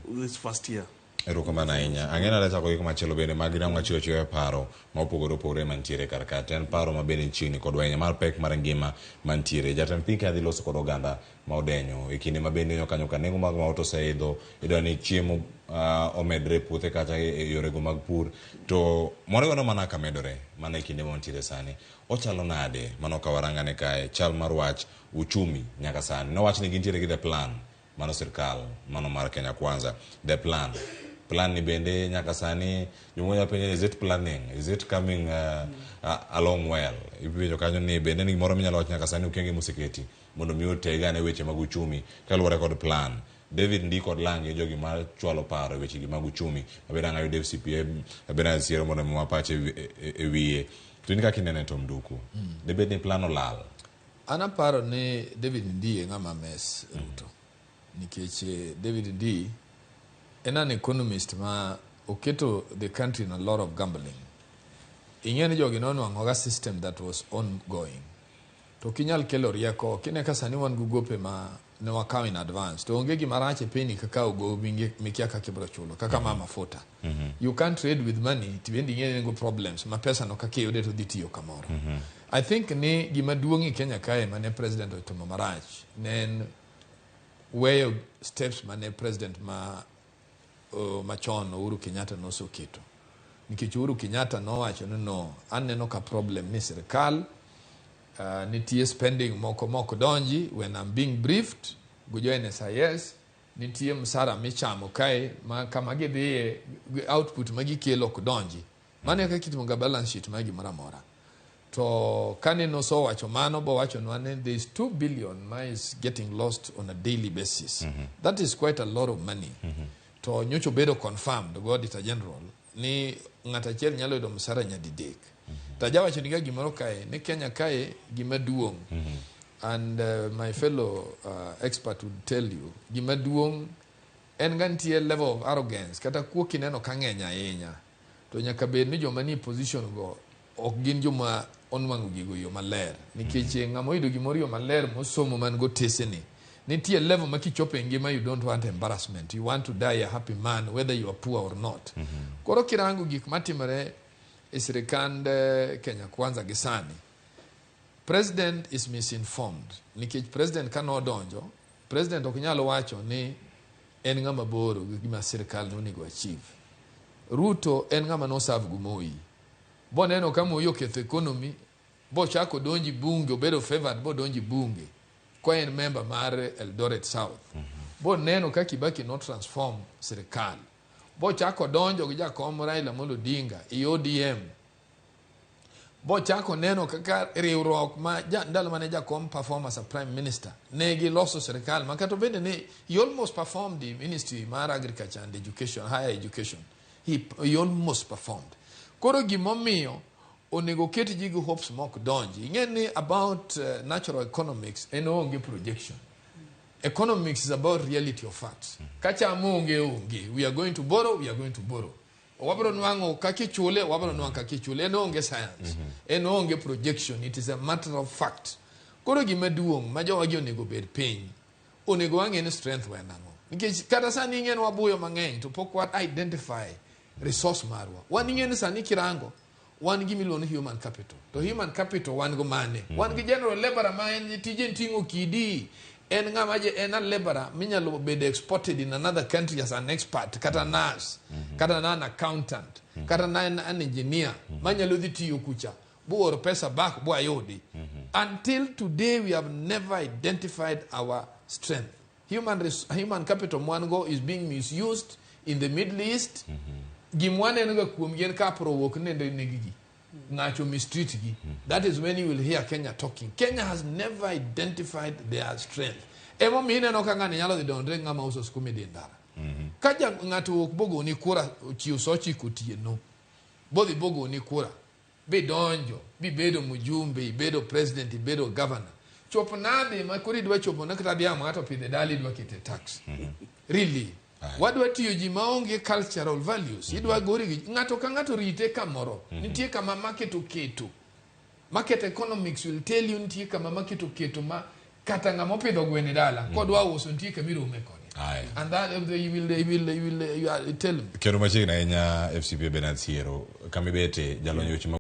this first year. Erokamano ahinya. Ang'ena da chako kuma chelo bende mag rang machiwo chiwo paro ma opogore opogore mantiere kar ka ten paro ma bende chiegni kod wanya mar pek mar ngima mantiere. Jatend piny kadhi loso kod oganda ma odenyo e kinde ma bende nyuka nengo mag ma oseidho idwa ni chiemo omedre puothe kata e yore go mag pur to moriwo no mana ka medore mana e kinde ma ontiere sani. Ochalo nade mano ka warangane kae chal mar wach uchumi nyaka sani. No wach ni gintiere gi the plan mano sirkal mano mar Kenya Kwanza the plan ni bende nyaka sani jomoya penye is it planning, is it coming along well? Ibiro kanyo ni bende ni gimoro minyalo wacho nyaka sani ukenge museketi mondo mi otegane weche mag uchumi kaluwore kod plan. David ndi kod langi jogi ma chwalo paro weche mag uchumi mabeda ngayo Dave CPM mabeda siero mondo mi wapache e wiye to ni kaka inene to Nduku debed ni plan olal. Ana paro ni David ndi ngama mes Ruto nikech David ndi en an economist ma oketo the country in a lot of gambling. Ing'eni jogi nonwang'oga system that was ongoing. To kinyal kelo rieko, kine ka sani wan gugope ma ne wakaw in advance. To onge gima rach e piny kaka ugo mikia kaka ibro chulo, kaka mama futa. You can't trade with money, tibendi ing'eni ngo problems, ma pesa no kaka yude to dhitiyo kamoro. I think ni gima duongi Kenya kae mane president otimo marach, nen weyo steps mane president machon Uhuru Kenyatta nosoketo. Nikech Uhuru Kenyatta nowacho no aneno ka problem ni sirkal nitie spending moko donji when I'm being briefed gujo NSIS nitie msara michamo kae ma kama gidhi output magikelo ok donji. Mane ka kitimo balance sheet magi moramora. To kaneno so wacho mano bo wacho nwane there is 2 billion ma is getting lost on a daily basis. That is quite a lot of money. To nyocho bedo confirmed go auditor general ni ngata chiel nyalo yudo msara nyadidek. Taja wacho niga gimoro kae ni Kenya kae gima duong. And my fellow expert would tell you gima duong en gantie level of arrogance kata kuo kineno kang'enya ahinya. To nyaka bed ni joma ni position go ok gin joma onwango gigo yo maler nikech ng'amo yudo gimoro yo maler mosomo man go teseni. Nitie level makichope ngima you don't want embarrassment. You want to die a happy man whether you are poor or not. Koro kirango gik matimore e sirkand Kenya Kwanza gisani. President is misinformed. Nikech president kano donjo, president ok nyalo wacho ni en ng'ama boro gima sirkal nonego achieve. Ruto en ng'ama no serve gumoi. Bo neno kama oyo ketho economy, bo chako donji bunge, obedo favored bo donji bunge. Kwa en member mar Eldoret South. Bo neno ka Kibaki no transform sirkal. Bo chako donjo gi jakom Raila Amolo Odinga e ODM. Bo chako neno kaka riwruok ma ndalo mane jakom perform as a prime minister. Negi loso sirkal ma kato bende ne he almost performed the ministry mar agriculture and education, higher education. He almost performed. Koro gimomiyo onego keti jigo hopes mok donji. Ingeni about natural economics onge projection. Economics is about reality of facts. Kacha onge. We are going to borrow, we are going to borrow. Wabro nwango kakichule, wabro nwango kakichule. Onge science. Onge projection. It is a matter of fact. Koro gimeduong majo wagi onego bed piny. Onego wange strength wenango. Nikech kata sani ingen wabuyo mang'eny to pok wat identify resource marwa. Wan ingen sani kirango. One give me human capital. To human capital one go money. One gi general labor ma en tije tingo kidi. En ngamaje en a laborer minyalo be exported in another country as an expert, kata nurse, kata an accountant, kata an engineer, manyalo dhi tiyo kucha. Buor pesa back bo ayodi. Until today we have never identified our strength. Human capital mwango is being misused in the Middle East. Gimwane nga kuom yen ka provoke nende negigi ngacho mistreat gi. That is when you will hear Kenya talking. Kenya has never identified their strength. Emo mine no kanga nyalo di donre ngama uso skumi di ndara. Kaja ngato bogo ni kura chiu sochi kutie no. Bodi bogo ni kura. Be donjo, bi bedo mujumbe, bedo president, bedo governor. Chopo nade makuri dwa chopo nakata ngato pide dali dwa kite tax. Really? Wadwa tiyo ji maonge cultural values. Idwa gori ngato ka ngato rite kamoro. Nitie kama market oketo. Market economics will tell you nitie kama market oketo ma kata ngamo pidho gwene dala. Kodwa uso nitie kamiro umekoni. Aye. And that he will tell him. Kero machiegni ahinya FCP Bernard Siero, kami bete jalonyo weche